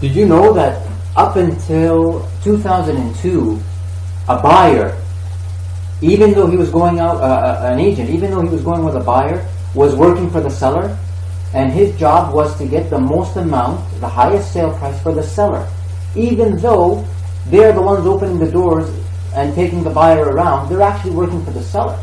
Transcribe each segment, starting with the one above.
Did you know that up until 2002, a buyer, even though he was going out, an agent, even though he was going with a buyer, was working for the seller, and his job was to get the most amount, the highest sale price for the seller, even though they're the ones opening the doors and taking the buyer around. They're actually working for the seller.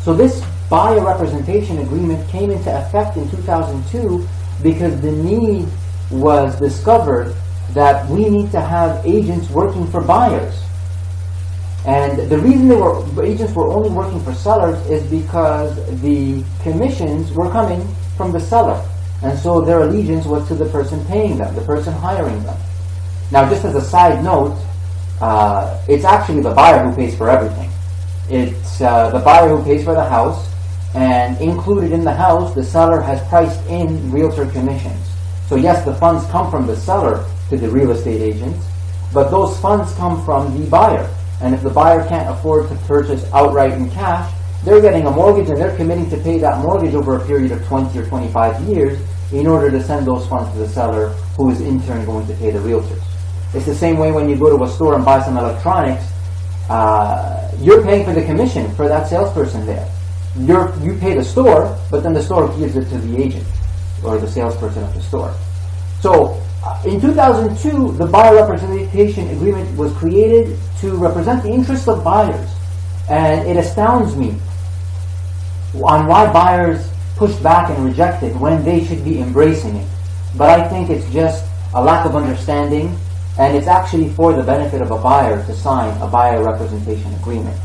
So this buyer representation agreement came into effect in 2002 because the need was discovered that we need to have agents working for buyers. And the reason agents were only working for sellers is because the commissions were coming from the seller, and so their allegiance was to the person paying them, the person hiring them. Now, just as a side note, it's actually the buyer who pays for everything. It's the buyer who pays for the house, and included in the house, the seller has priced in realtor commissions. So yes, the funds come from the seller to the real estate agents, but those funds come from the buyer. And if the buyer can't afford to purchase outright in cash, they're getting a mortgage and they're committing to pay that mortgage over a period of 20 or 25 years in order to send those funds to the seller, who is in turn going to pay the realtors. It's the same way when you go to a store and buy some electronics, you're paying for the commission for that salesperson there. You pay the store, but then the store gives it to the agent or the salesperson at the store. So in 2002, the buyer representation agreement was created to represent the interests of buyers. And it astounds me on why buyers push back and reject it when they should be embracing it. But I think it's just a lack of understanding, and it's actually for the benefit of a buyer to sign a buyer representation agreement.